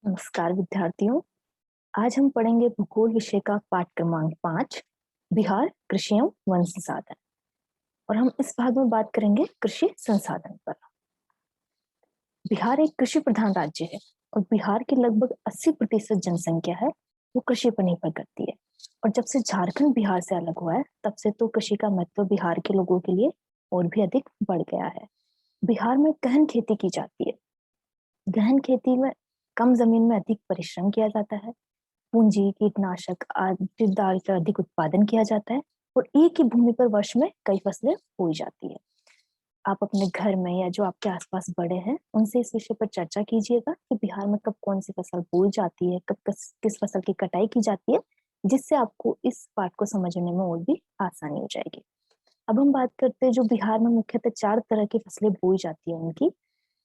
नमस्कार विद्यार्थियों। आज हम पढ़ेंगे भूगोल विषय का पाठ क्रमांक 5 बिहार कृषि एवं वन संसाधन। और हम इस भाग में बात करेंगे कृषि संसाधन पर। बिहार एक कृषि प्रधान राज्य है और बिहार की लगभग 80% जनसंख्या है वो कृषि पर निर्भर करती है। और जब से झारखंड बिहार से अलग हुआ है तब से तो कृषि का महत्व बिहार के लोगों के लिए और भी अधिक बढ़ गया है। बिहार में गहन खेती की जाती है। गहन खेती में कम जमीन में अधिक परिश्रम किया जाता है। पूंजी कीटनाशक आदि डाल कर अधिक उत्पादन किया जाता है और एक ही भूमि पर वर्ष में कई फसलें बोई जाती है। आप अपने घर में या जो आपके आसपास बड़े हैं उनसे इस विषय पर चर्चा कीजिएगा कि बिहार में कब कौन सी फसल बोई जाती है, कब किस फसल की कटाई की जाती है, जिससे आपको इस पाठ को समझने में और भी आसानी हो जाएगी। अब हम बात करते हैं जो बिहार में मुख्यतः 4 तरह की फसलें बोई जाती है उनकी,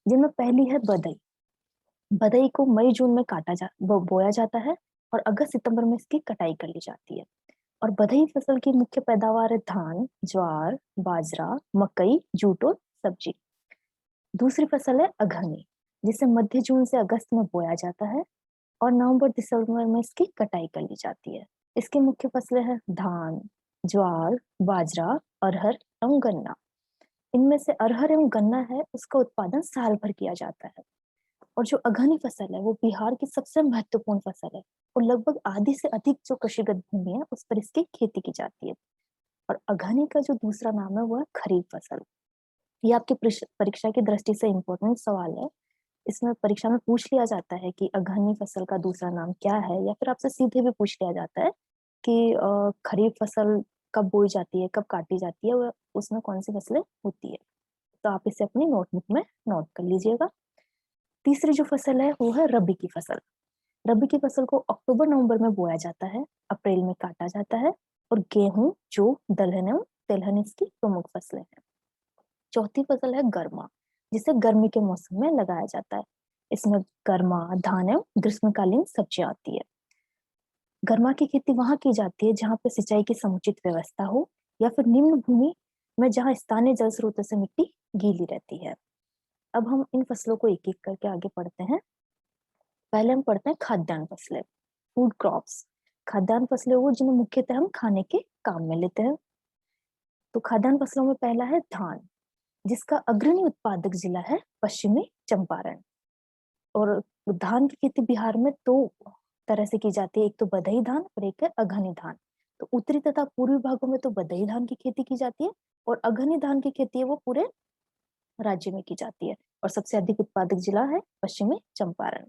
जिनमें पहली है बदई। बदई को मई जून में बोया जाता है और अगस्त सितंबर में इसकी कटाई कर ली जाती है। और बधई फसल की मुख्य पैदावार है धान, ज्वार, बाजरा, मकई, जूट और सब्जी। दूसरी फसल है अघनी, जिसे मध्य जून से अगस्त में बोया जाता है और नवंबर दिसंबर में इसकी कटाई कर ली जाती है। इसकी मुख्य फसलें हैं धान, ज्वार, बाजरा, अरहर एवं गन्ना। इनमें से अरहर एवं गन्ना है उसका उत्पादन साल भर किया जाता है। और जो अघनी फसल है वो बिहार की सबसे महत्वपूर्ण फसल है और लगभग आधी से अधिक जो कृषिगत भूमि है उस पर इसकी खेती की जाती है। और अघनी का जो दूसरा नाम है वो है खरीफ फसल। ये आपकी परीक्षा की दृष्टि से इम्पोर्टेंट सवाल है। इसमें परीक्षा में पूछ लिया जाता है कि अघनी फसल का दूसरा नाम क्या है, या फिर आपसे सीधे भी पूछ लिया जाता है कि खरीफ फसल कब बोई जाती है, कब काटी जाती है, उसमें कौन सी फसलें होती है। तो आप इसे अपनी नोटबुक में नोट कर लीजिएगा। तीसरी जो फसल है वो है रबी की फसल। रबी की फसल को अक्टूबर नवंबर में बोया जाता है, अप्रैल में काटा जाता है। और गेहूं, जौ, दलहन एवं तिलहन इसकी प्रमुख फसलें हैं। चौथी फसल है गर्मा, जिसे गर्मी के मौसम में लगाया जाता है। इसमें गर्मा, धान एवं ग्रीष्मकालीन सब्जियां आती है। गर्मा की खेती वहां की जाती है जहां पर सिंचाई की समुचित व्यवस्था हो, या फिर निम्न भूमि में जहां स्थानीय जल स्रोतों से मिट्टी गीली रहती है। अब हम इन फसलों को एक एक करके आगे पढ़ते हैं। पहले हम पढ़ते हैं खाद्यान्न फसलें, फूड क्रॉप्स। खाद्यान्न फसलें वो जिन्हें मुख्यतः हम खाने के काम में लेते हैं। तो खाद्यान्न फसलों में पहला है धान, जिसका अग्रणी उत्पादक जिला है पश्चिमी चंपारण। और धान की खेती बिहार में दो तरह से की जाती है, एक तो बधई धान और एक है अघनी धान। तो उत्तरी तथा पूर्वी भागों में तो बधई धान की खेती की जाती है और अघनी धान की खेती है वो पूरे राज्य में की जाती है। और सबसे अधिक उत्पादक जिला है पश्चिमी चंपारण।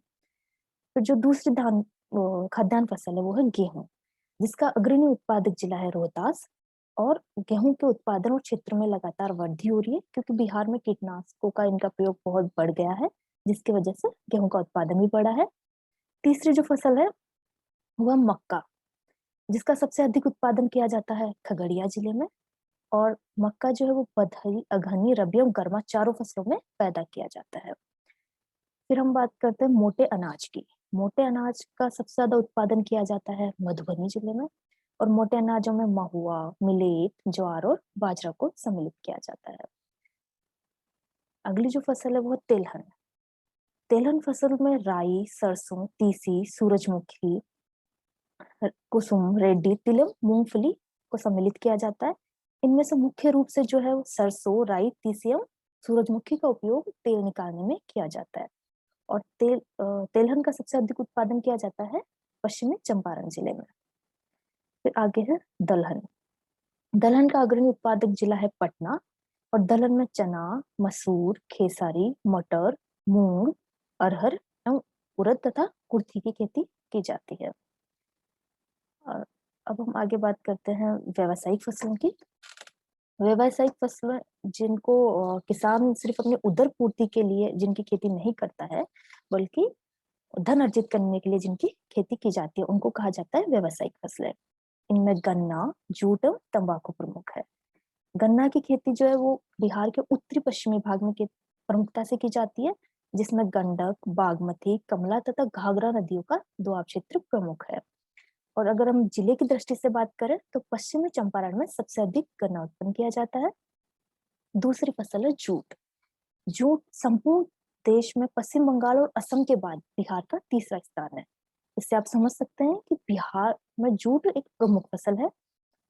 फिर जो दूसरी खाद्यान्न फसल है वो है गेहूं, जिसका अग्रणी उत्पादक जिला है रोहतास। और गेहूं के उत्पादन और क्षेत्र में लगातार वृद्धि हो रही है क्योंकि बिहार में कीटनाशकों का इनका प्रयोग बहुत बढ़ गया है, जिसकी वजह से गेहूं का उत्पादन भी बढ़ा है। तीसरी जो फसल है वह मक्का, जिसका सबसे अधिक उत्पादन किया जाता है खगड़िया जिले में। और मक्का जो है वो बधई, अघनी, रबी और गर्मा चारों फसलों में पैदा किया जाता है। फिर हम बात करते हैं मोटे अनाज की। मोटे अनाज का सबसे ज्यादा उत्पादन किया जाता है मधुबनी जिले में। और मोटे अनाजों में महुआ, मिलेट, ज्वार और बाजरा को सम्मिलित किया जाता है। अगली जो फसल है वो है तिलहन। तिलहन फसल में राई, सरसों, तीसी, सूरजमुखी, कुसुम, रेड्डी, तिलम, मूंगफली को सम्मिलित किया जाता है। इनमें से मुख्य रूप से जो है वो सरसों, राई, तीसी एवं सूरजमुखी का उपयोग तेल निकालने में किया जाता है। और तेलहन का सबसे अधिक उत्पादन किया जाता है पश्चिमी चंपारण जिले में। फिर आगे है दलहन। दलहन का अग्रणी उत्पादक जिला है पटना। और दलहन में चना, मसूर, खेसारी, मटर, मूंग, अरहर एवं उड़द तथा कुर्थी की खेती की जाती है। और अब हम आगे बात करते हैं व्यावसायिक फसलों की। व्यावसायिक फसलें जिनको किसान सिर्फ अपने उदर पूर्ति के लिए जिनकी खेती नहीं करता है, बल्कि धन अर्जित करने के लिए जिनकी खेती की जाती है, उनको कहा जाता है व्यावसायिक फसलें। इनमें गन्ना, जूट और तंबाकू प्रमुख है। गन्ना की खेती जो है वो बिहार के उत्तरी पश्चिमी भाग में प्रमुखता से की जाती है, जिसमें गंडक, बागमती, कमला तथा घाघरा नदियों का दोआब क्षेत्र प्रमुख है। और अगर हम जिले की दृष्टि से बात करें तो पश्चिमी चंपारण में सबसे अधिक गन्ना उत्पन्न किया जाता है। दूसरी फसल है जूट। जूट संपूर्ण देश में पश्चिम बंगाल और असम के बाद बिहार का तीसरा स्थान है। इससे आप समझ सकते हैं कि बिहार में जूट एक प्रमुख फसल है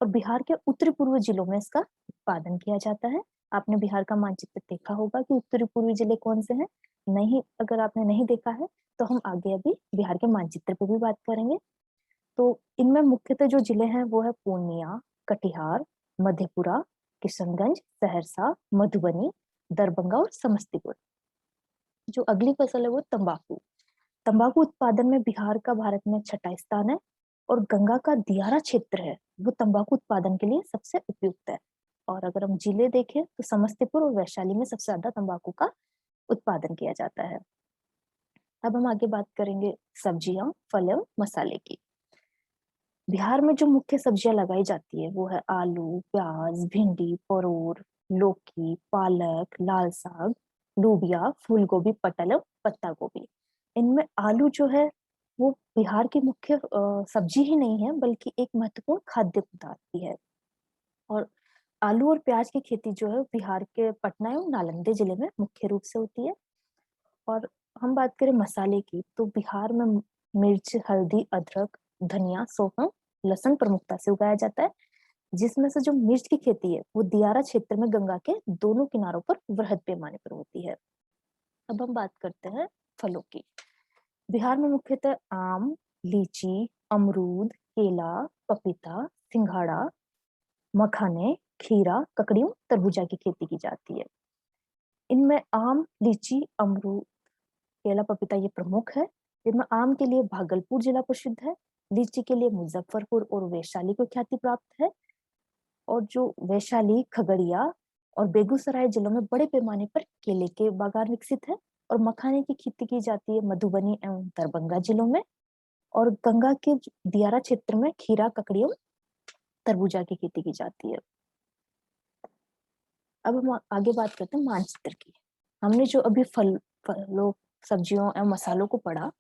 और बिहार के उत्तरी पूर्वी जिलों में इसका उत्पादन किया जाता है। आपने बिहार का मानचित्र देखा होगा कि उत्तरी पूर्वी जिले कौन से हैं। नहीं, अगर आपने नहीं देखा है तो हम आगे अभी बिहार के मानचित्र पर भी बात करेंगे। तो इनमें मुख्यतः जो जिले हैं वो है पूर्णिया, कटिहार, मधेपुरा, किशनगंज, सहरसा, मधुबनी, दरभंगा और समस्तीपुर। जो अगली फसल है वो तंबाकू। तंबाकू उत्पादन में बिहार का भारत में छठा स्थान है और गंगा का दियारा क्षेत्र है वो तंबाकू उत्पादन के लिए सबसे उपयुक्त है। और अगर हम जिले देखें तो समस्तीपुर और वैशाली में सबसे ज्यादा तंबाकू का उत्पादन किया जाता है। अब हम आगे बात करेंगे सब्जियां, फल एवं मसाले की। बिहार में जो मुख्य सब्जियां लगाई जाती है वो है आलू, प्याज, भिंडी, परोर, लौकी, पालक, लाल साग, लोबिया, फूल गोभी, पटल और पत्ता गोभी। इनमें आलू जो है वो बिहार की मुख्य सब्जी ही नहीं है बल्कि एक महत्वपूर्ण खाद्य पदार्थ भी है। और आलू और प्याज की खेती जो है बिहार के पटना एवं नालंदा जिले में मुख्य रूप से होती है। और हम बात करें मसाले की तो बिहार में मिर्च, हल्दी, अदरक, धनिया, सौंफ, लहसुन प्रमुखता से उगाया जाता है। जिसमें से जो मिर्च की खेती है वो दियारा क्षेत्र में गंगा के दोनों किनारों पर वृहद पैमाने पर होती है। अब हम बात करते हैं फलों की। बिहार में मुख्यतः आम, लीची, अमरूद, केला, पपीता, सिंघाड़ा, मखाने, खीरा, ककड़ी, तरबूजा की खेती की जाती है। इनमें आम, लीची, अमरूद, केला, पपीता ये प्रमुख है। जिनमें आम के लिए भागलपुर जिला प्रसिद्ध है, लीची के लिए मुजफ्फरपुर और वैशाली को ख्याति प्राप्त है। और जो वैशाली, खगड़िया और बेगूसराय जिलों में बड़े पैमाने पर केले के बागान विकसित है। और मखाने की खेती की जाती है मधुबनी एवं दरभंगा जिलों में। और गंगा के दियारा क्षेत्र में खीरा, ककड़ी और तरबूजा की खेती की जाती है। अब हम आगे बात करते हैं मानचित्र की। हमने जो अभी फलों, सब्जियों एवं मसालों को पढ़ा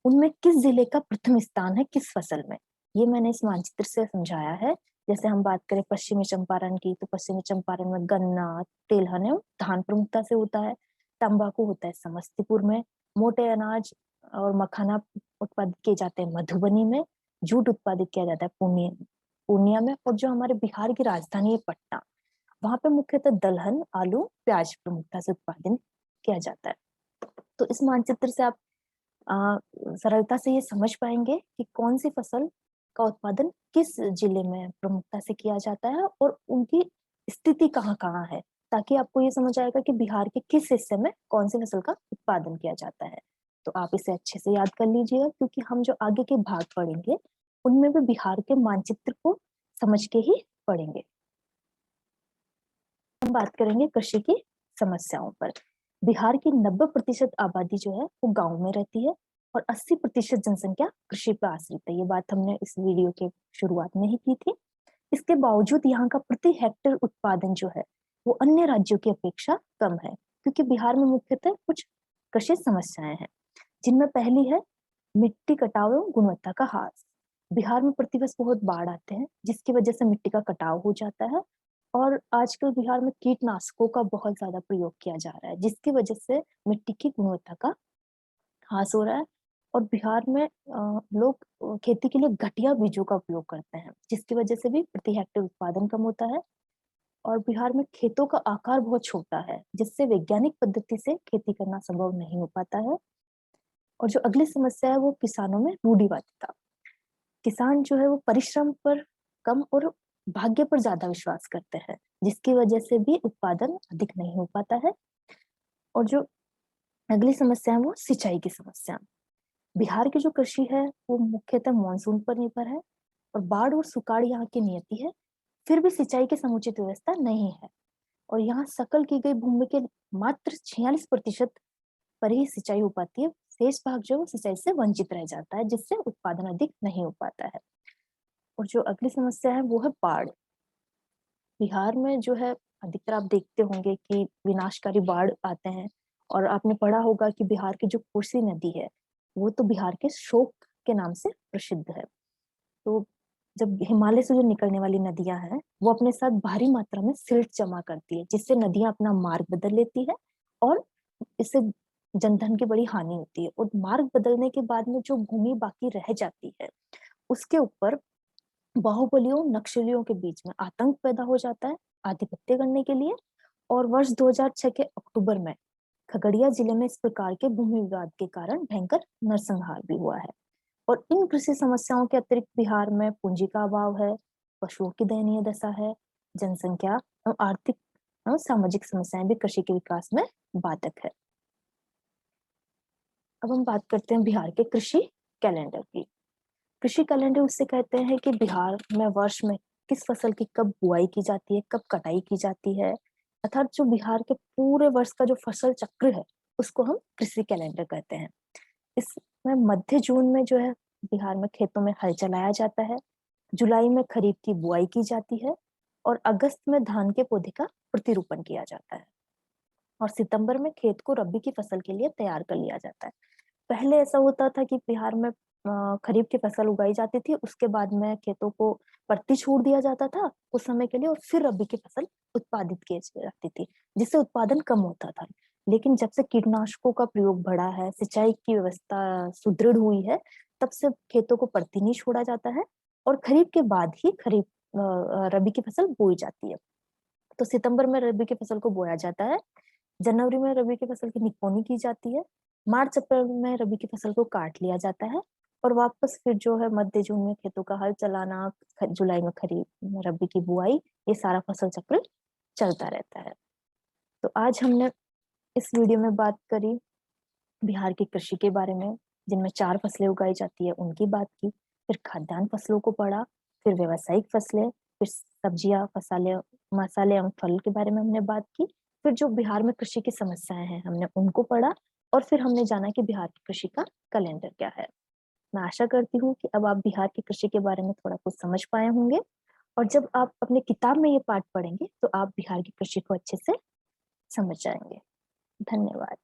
उनमें किस जिले का प्रथम स्थान है किस फसल में, ये मैंने इस मानचित्र से समझाया है। जैसे हम बात करें पश्चिमी चंपारण की तो पश्चिमी चंपारण में गन्ना, तिलहन एवं धान प्रमुखता से होता है। तंबाकू होता है समस्तीपुर में। मोटे अनाज और मखाना उत्पादित किए जाते हैं मधुबनी में। जूट उत्पादित किया जाता है पूर्णिया में। और जो हमारे बिहार की राजधानी है पटना, वहां पे मुख्यतः दलहन, आलू, प्याज प्रमुखता से उत्पादन किया जाता है। तो इस मानचित्र से आप सरलता से ये समझ पाएंगे कि कौन सी फसल का उत्पादन किस जिले में प्रमुखता से किया जाता है और उनकी स्थिति कहाँ कहाँ है, ताकि आपको ये समझ आएगा कि बिहार के किस हिस्से में कौन सी फसल का उत्पादन किया जाता है। तो आप इसे अच्छे से याद कर लीजिएगा क्योंकि हम जो आगे के भाग पढ़ेंगे उनमें भी बिहार के मानचित्र को समझ के ही पढ़ेंगे। हम बात करेंगे कृषि की समस्याओं पर। बिहार की 90% आबादी जो है वो गांव में रहती है और 80% जनसंख्या कृषि पर आश्रित है। ये बात हमने इस वीडियो के शुरुआत में ही की थी। इसके बावजूद यहाँ का प्रति हेक्टेयर उत्पादन जो है वो अन्य राज्यों की अपेक्षा कम है क्योंकि बिहार में मुख्यतः कुछ कृषि समस्याएं हैं, जिनमें पहली है मिट्टी कटाव एवं गुणवत्ता का ह्रास। बिहार में प्रतिवर्ष बहुत बाढ़ आते हैं जिसकी वजह से मिट्टी का कटाव हो जाता है। और आजकल बिहार में कीटनाशकों का बहुत ज्यादा प्रयोग किया जा रहा है जिसकी वजह से मिट्टी की गुणवत्ता का ह्रास हो रहा है। और बिहार में लोग खेती के लिए घटिया बीजों का उपयोग करते हैं जिसकी वजह से भी प्रति हेक्टेयर उत्पादन कम होता है। और बिहार में खेतों का आकार बहुत छोटा है जिससे वैज्ञानिक पद्धति से खेती करना संभव नहीं हो पाता है। और जो अगली समस्या है वो किसानों में रूढ़िवादिता। किसान जो है वो परिश्रम पर कम और भाग्य पर ज्यादा विश्वास करते हैं जिसकी वजह से भी उत्पादन अधिक नहीं हो पाता है। और जो अगली समस्या है वो सिंचाई की समस्या। बिहार की जो कृषि है वो मुख्यतः मानसून पर निर्भर है और बाढ़ और सुखाड़ यहाँ की नियति है। फिर भी सिंचाई की समुचित व्यवस्था नहीं है और यहाँ सकल की गई भूमि के मात्र 46% पर ही सिंचाई हो पाती है। शेष भाग जो सिंचाई से वंचित रह जाता है जिससे उत्पादन अधिक नहीं हो पाता है। और जो अगली समस्या है वो है बाढ़। बिहार में जो है अधिकतर आप देखते होंगे कि विनाशकारी बाढ़ आते हैं। और आपने पढ़ा होगा कि बिहार की जो कोसी नदी है वो तो बिहार के शोक के नाम से प्रसिद्ध है। तो जब हिमालय से जो निकलने वाली नदियां हैं वो अपने साथ भारी मात्रा में सिल्ट जमा करती है जिससे नदियां अपना मार्ग बदल लेती है और इससे जनधन की बड़ी हानि होती है, और मार्ग बदलने के बाद में जो भूमि बाकी रह जाती है उसके ऊपर बाहुबलियों नक्सलियों के बीच में आतंक पैदा हो जाता है आधिपत्य करने के लिए। और वर्ष 2006 के अक्टूबर में खगड़िया जिले में इस प्रकार के भूमि विवाद के कारण भयंकर नरसंहार भी हुआ है। और इन कृषि समस्याओं के अतिरिक्त बिहार में पूंजी का अभाव है, पशुओं की दयनीय दशा है, जनसंख्या और आर्थिक और सामाजिक समस्याएं भी कृषि के विकास में बाधक है। अब हम बात करते हैं बिहार के कृषि कैलेंडर की। कृषि कैलेंडर उससे कहते हैं कि बिहार में वर्ष में किस फसल की कब बुआई की जाती है, कब कटाई की जाती है, अर्थात जो बिहार के पूरे वर्ष का जो फसल चक्र है उसको हम कृषि कैलेंडर कहते हैं। इसमें मध्य जून में जो है बिहार में खेतों में हल चलाया जाता है, जुलाई में खरीफ की बुआई की जाती है, और अगस्त में धान के पौधे का प्रतिरोपण किया जाता है, और सितंबर में खेत को रबी की फसल के लिए तैयार कर लिया जाता है। पहले ऐसा होता था कि बिहार में खरीफ की फसल उगाई जाती थी, उसके बाद में खेतों को परती छोड़ दिया जाता था कुछ समय के लिए, और फिर रबी की फसल उत्पादित की जाती थी, जिससे उत्पादन कम होता था। लेकिन जब से कीटनाशकों का प्रयोग बढ़ा है, सिंचाई की व्यवस्था सुदृढ़ हुई है, तब से खेतों को परती नहीं छोड़ा जाता है, और खरीफ के बाद ही रबी की फसल बोई जाती है। तो सितंबर में रबी की फसल को बोया जाता है, जनवरी में रबी की फसल की निकौनी की जाती है, मार्च अप्रैल में रबी की फसल को काट लिया जाता है, और वापस फिर जो है मध्य जून में खेतों का हल चलाना, जुलाई में खरीफ रबी की बुआई, ये सारा फसल चक्र चलता रहता है। तो आज हमने इस वीडियो में बात करी बिहार की कृषि के बारे में, जिनमें 4 फसलें उगाई जाती है उनकी बात की, फिर खाद्यान्न फसलों को पढ़ा, फिर व्यावसायिक फसलें, फिर सब्जियां फसाले मसाले एवं फल के बारे में हमने बात की, फिर जो बिहार में कृषि की समस्याएं हैं हमने उनको पढ़ा, और फिर हमने जाना कि बिहार की कृषि का कैलेंडर क्या है। मैं आशा करती हूँ कि अब आप बिहार की कृषि के बारे में थोड़ा कुछ समझ पाए होंगे, और जब आप अपने किताब में ये पाठ पढ़ेंगे तो आप बिहार की कृषि को अच्छे से समझ जाएंगे। धन्यवाद।